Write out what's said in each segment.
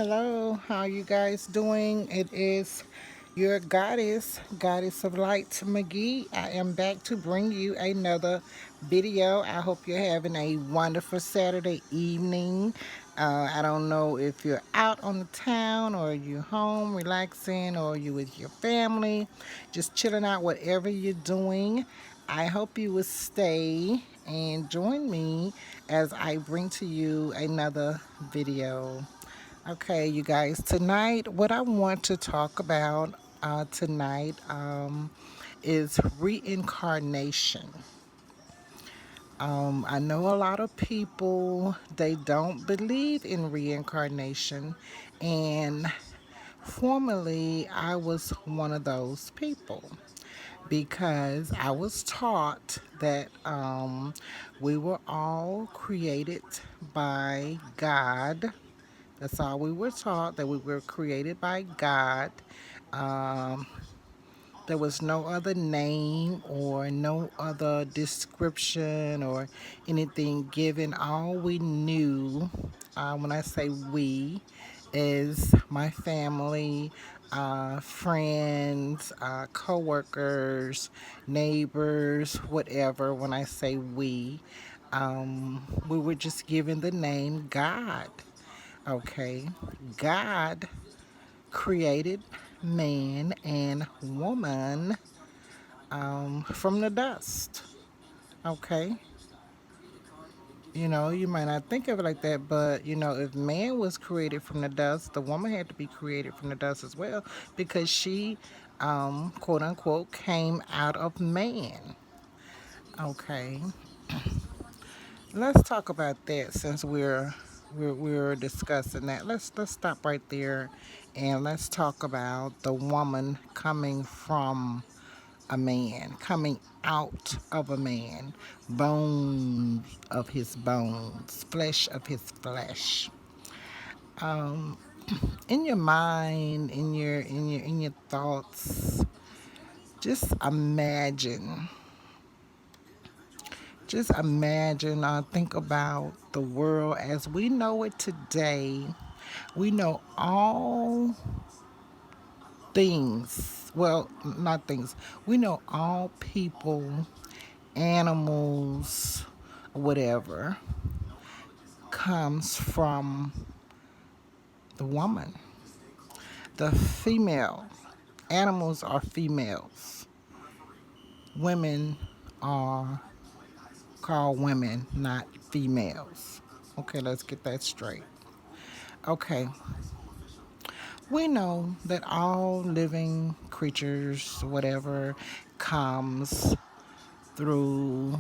Hello, how you guys doing? It is your goddess of light, Magee. I am back to bring you another video. I hope you're having a wonderful Saturday evening. I don't know if you're out on the town or you're home relaxing or you with your family, just chilling out, whatever you're doing. I hope you will stay and join me as I bring to you another video. Okay, you guys, tonight, what I want to talk about tonight is reincarnation. I know a lot of people, they don't believe in reincarnation, and formerly I was one of those people because I was taught that we were all created by God. That's all we were taught, that we were created by God. Um, there was no other name or no other description or anything given. All we knew, when I say we, is my family, friends, co-workers, neighbors, whatever. When I say we were just given the name God. Okay, God created man and woman from the dust. Okay, you might not think of it like that, but if man was created from the dust, the woman had to be created from the dust as well because she, quote unquote, came out of man. Okay, let's talk about that since we're discussing that. Let's stop right there and let's talk about the woman coming from a man, coming out of a man, bones of his bones, flesh of his flesh. Um, in your mind, in your thoughts, just imagine. Just imagine, think about the world as we know it today. We know all things, well, not things, we know all people, animals, whatever, comes from the woman, the female. Animals are females. Women are called women, not females. Okay, let's get that straight. Okay, we know that all living creatures, whatever, comes through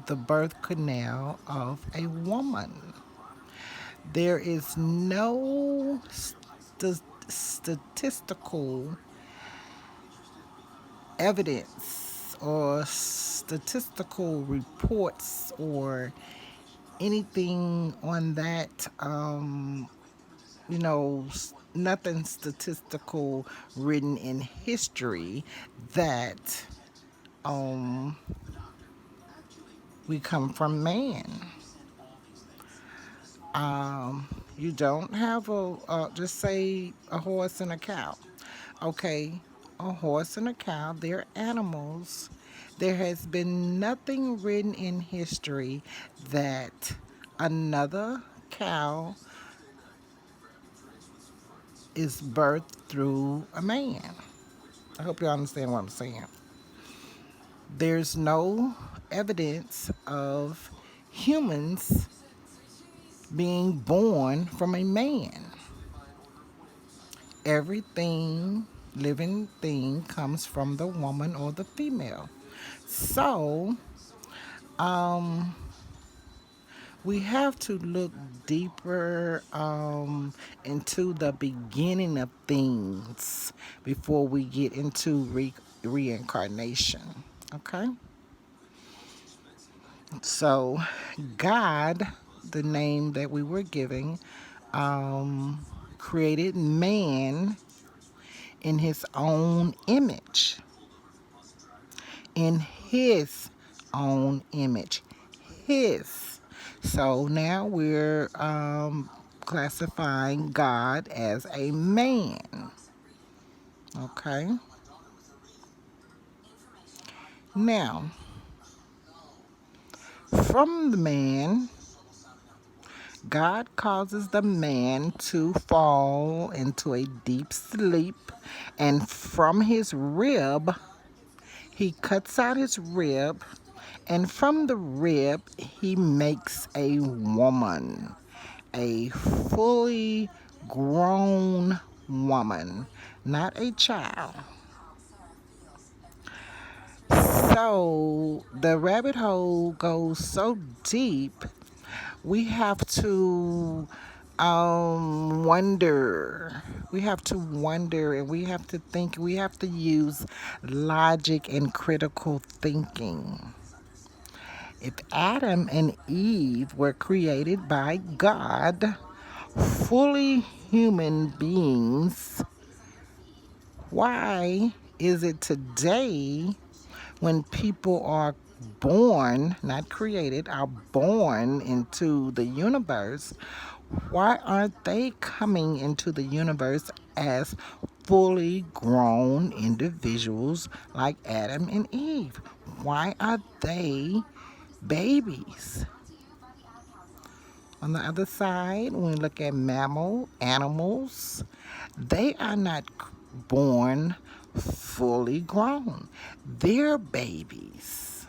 the birth canal of a woman. There is no statistical evidence or statistical reports or anything on that, nothing statistical written in history that um, we come from man. You don't have just say a horse and a cow. Okay, a horse and a cow, they're animals. There has been nothing written in history that another cow is birthed through a man. I hope you understand what I'm saying. There's no evidence of humans being born from a man. Everything, living thing, comes from the woman or the female. So, um, we have to look deeper into the beginning of things before we get into reincarnation. Okay? So, God, the name that we were giving, created man in his own image. In his own image. His. So now we're classifying God as a man. Okay? Now, from the man, God causes the man to fall into a deep sleep, and from his rib, he cuts out his rib, and from the rib, he makes a woman, a fully grown woman, not a child. So the rabbit hole goes so deep, we have to wonder. We have to wonder and we have to think. We have to use logic and critical thinking. If Adam and Eve were created by God, fully human beings, why is it today when people are born, not created, are born into the universe, why aren't they coming into the universe as fully grown individuals like Adam and Eve? Why are they babies? On the other side, when we look at mammal animals, they are not born fully grown. They're babies.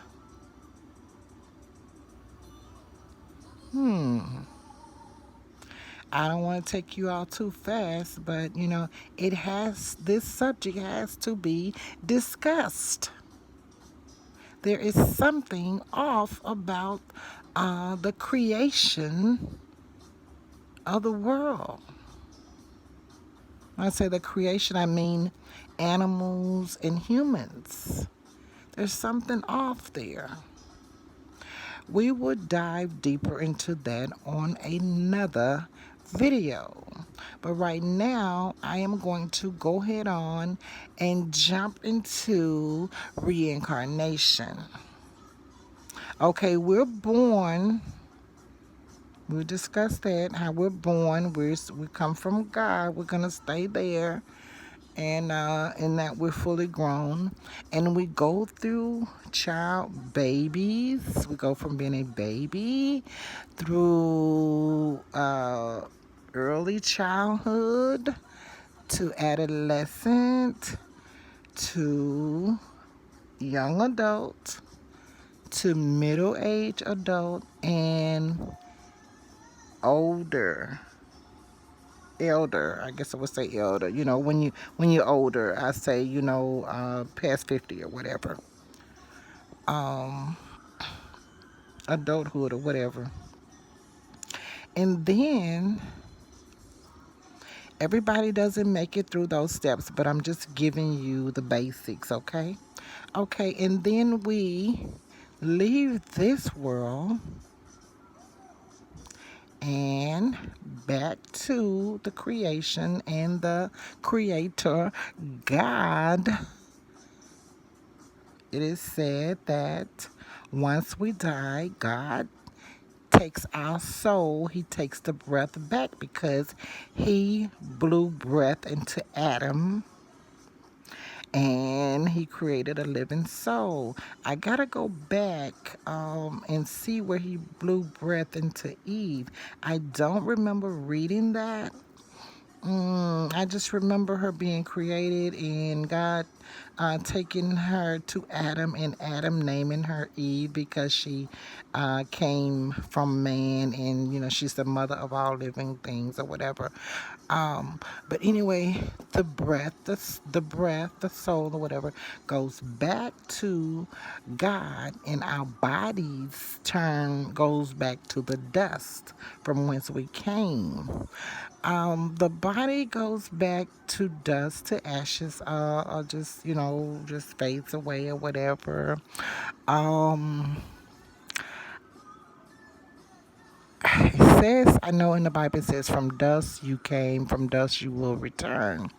I don't want to take you all too fast, but this subject has to be discussed. There is something off about the creation of the world. When I say the creation, I mean animals and humans. There's something off there. We will dive deeper into that on another video. But right now, I am going to go ahead on and jump into reincarnation. Okay, we're born. We'll discuss that, how we're born. We come from God. We're going to stay there. And in that we're fully grown, and we go through child babies. We go from being a baby through early childhood to adolescent to young adult to middle age adult and older elder. I guess I would say elder. When you're older, I say past 50 or whatever, um, adulthood or whatever. And then everybody doesn't make it through those steps, but I'm just giving you the basics, okay? Okay, and then we leave this world and back to the creation and the creator, God. It is said that once we die, God takes our soul, he takes the breath back because he blew breath into Adam and he created a living soul. I gotta go back and see where he blew breath into Eve. I don't remember reading that. I just remember her being created and God taking her to Adam and Adam naming her Eve because she came from man and she's the mother of all living things or whatever. But anyway, the soul or whatever goes back to God, and our bodies goes back to the dust from whence we came. The body goes back to dust, to ashes, or just fades away or whatever. Um, it says, I know in the Bible it says, from dust you came, from dust you will return.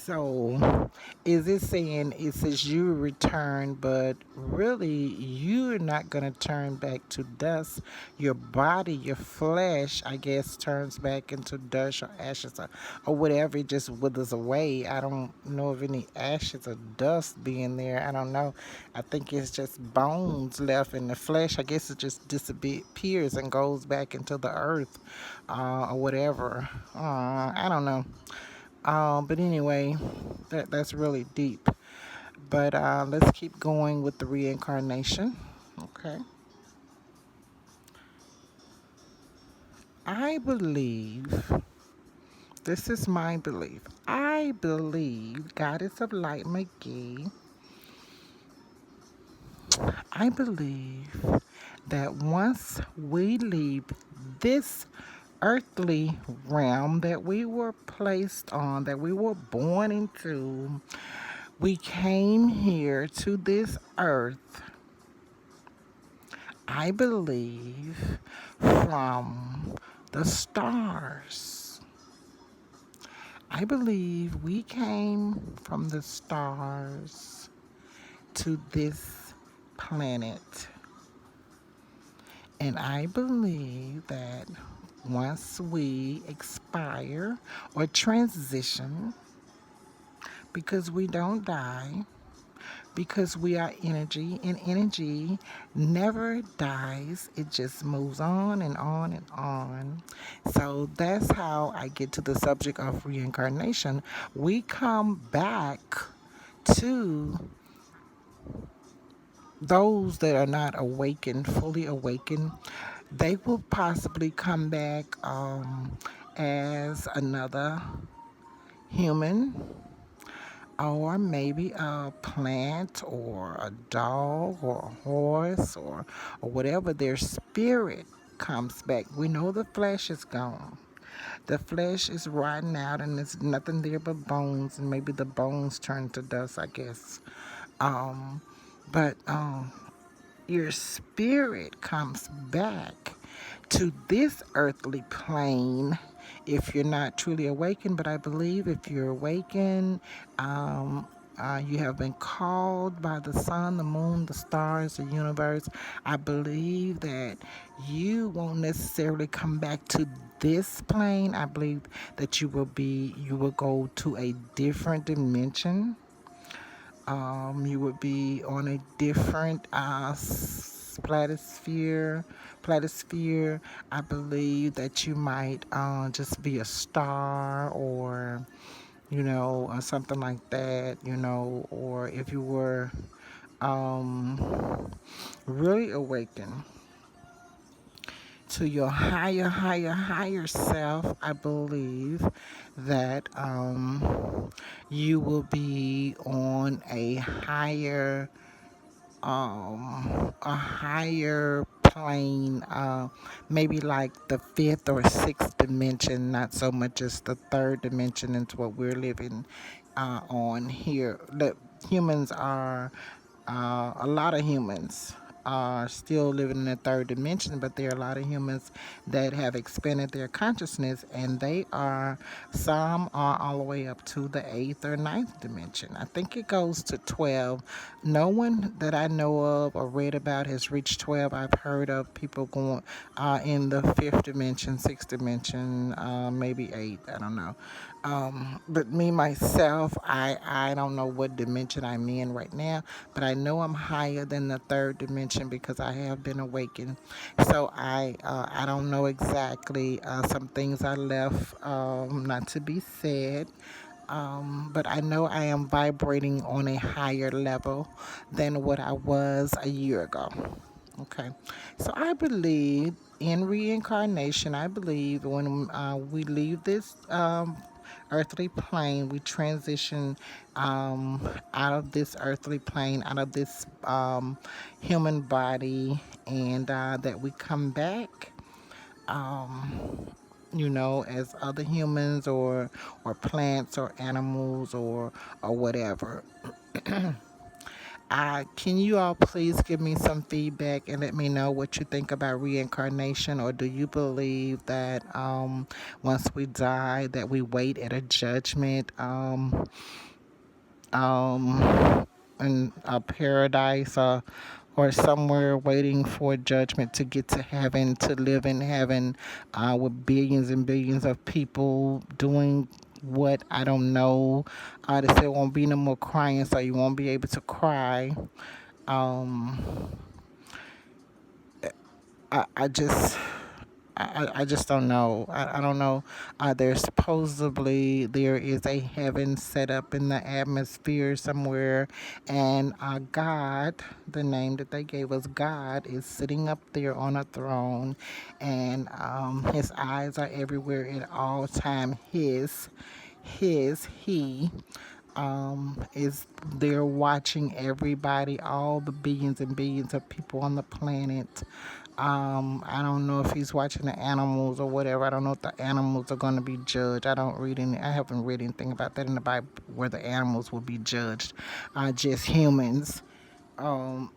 So, is it saying it says you return, but really you're not going to turn back to dust? Your body, your flesh, I guess, turns back into dust or ashes or whatever. It just withers away. I don't know of any ashes or dust being there. I don't know. I think it's just bones left in the flesh. I guess it just disappears and goes back into the earth or whatever. I don't know. But anyway, that's really deep. But let's keep going with the reincarnation. Okay. I believe, this is my belief. I believe, Goddess of Light Magee, I believe that once we leave this earthly realm that we were placed on, that we were born into, we came here to this earth, I believe, from the stars. I believe we came from the stars to this planet. And I believe that once we expire or transition, because we don't die, because we are energy, and energy never dies. It just moves on and on and on. So that's how I get to the subject of reincarnation. We come back to those that are not awakened, fully awakened. They will possibly come back as another human, or maybe a plant or a dog or a horse or whatever. Their spirit comes back. We know the flesh is gone. The flesh is rotting out and there's nothing there but bones, and maybe the bones turn to dust, I guess. Um, but your spirit comes back to this earthly plane if you're not truly awakened. But I believe if you're awakened, you have been called by the sun, the moon, the stars, the universe. I believe that you won't necessarily come back to this plane. I believe that you will go to a different dimension. You would be on a different planisphere. I believe that you might just be a star, or something like that, or if you were really awakened to your higher self, I believe that you will be on a higher plane, maybe like the fifth or sixth dimension, not so much as the third dimension into what we're living on here. The humans are a lot of humans are still living in the third dimension, but there are a lot of humans that have expanded their consciousness, and some are all the way up to the eighth or ninth dimension. I think it goes to 12. No one that I know of or read about has reached 12. I've heard of people going in the fifth dimension, sixth dimension, maybe eighth. I don't know. But me myself, I don't know what dimension I'm in right now, but I know I'm higher than the third dimension because I have been awakened. So I don't know exactly some things I left not to be said. But I know I am vibrating on a higher level than what I was a year ago. Okay, so I believe in reincarnation. I believe when we leave this earthly plane, we transition out of this earthly plane, out of this human body, and that we come back, as other humans or plants or animals or whatever. Can you all please give me some feedback and let me know what you think about reincarnation, or do you believe that once we die that we wait at a judgment, in a paradise, or somewhere waiting for judgment to get to heaven, to live in heaven, with billions and billions of people doing what I don't know. They said won't be no more crying, so you won't be able to cry. Um, I just I just don't know. I don't know. There's supposedly there is a heaven set up in the atmosphere somewhere, and God, the name that they gave us, God, is sitting up there on a throne, and His eyes are everywhere at all time. He is there watching everybody, all the billions and billions of people on the planet. I don't know if he's watching the animals or whatever. I don't know if the animals are going to be judged. I haven't read anything about that in the Bible where the animals will be judged. Just humans um,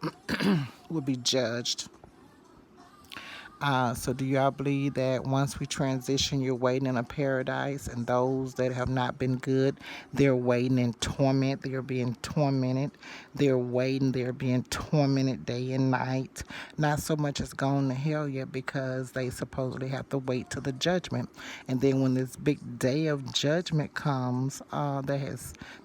will be judged. So do y'all believe that once we transition, you're waiting in a paradise, and those that have not been good, they're waiting in torment. They're being tormented. They're being tormented day and night. Not so much as gone to hell yet because they supposedly have to wait till the judgment. And then when this big day of judgment comes,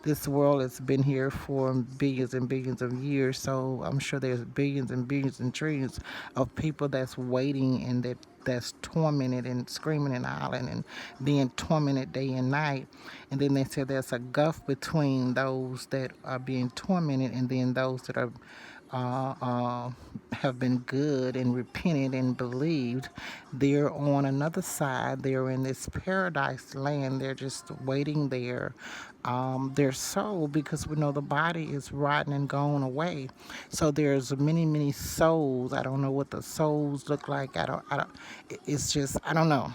this world has been here for billions and billions of years. So I'm sure there's billions and billions and trillions of people that's waiting, and that's tormented and screaming and hollering and being tormented day and night. And then they said there's a gulf between those that are being tormented and then those that are uh, uh, have been good and repented and believed. They're on another side. They're in this paradise land. They're just waiting there. Their soul, because we know the body is rotten and gone away. So there's many, many souls. I don't know what the souls look like. It's just, I don't know.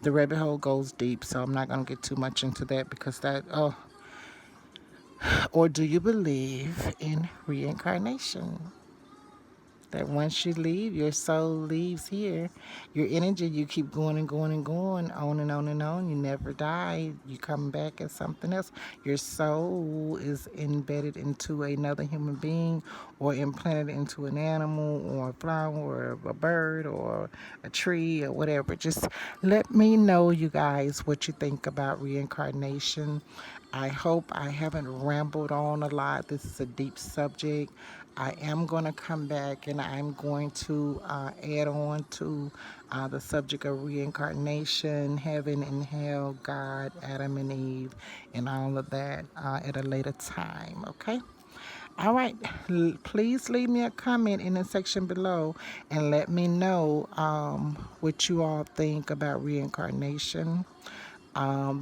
The rabbit hole goes deep, so I'm not going to get too much into that because or do you believe in reincarnation? That once you leave, your soul leaves here. Your energy, you keep going and going and going, on and on and on. You never die. You come back as something else. Your soul is embedded into another human being, or implanted into an animal or a flower or a bird or a tree or whatever. Just let me know, you guys, what you think about reincarnation. I hope I haven't rambled on a lot. This is a deep subject. I am going to come back and I'm going to add on to the subject of reincarnation, heaven and hell, God, Adam and Eve, and all of that at a later time. Okay? All right. Please leave me a comment in the section below and let me know what you all think about reincarnation.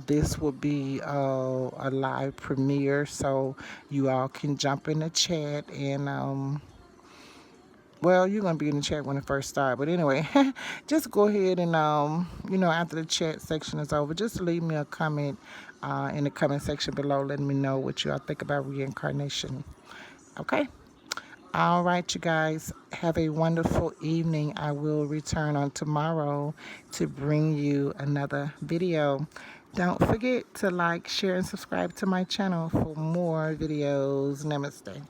This will be a live premiere, so you all can jump in the chat and well, you're gonna be in the chat when it first starts. But anyway, just go ahead and after the chat section is over, just leave me a comment in the comment section below, letting me know what you all think about reincarnation. Okay. All right, you guys, have a wonderful evening. I will return on tomorrow to bring you another video. Don't forget to like, share, and subscribe to my channel for more videos. Namaste.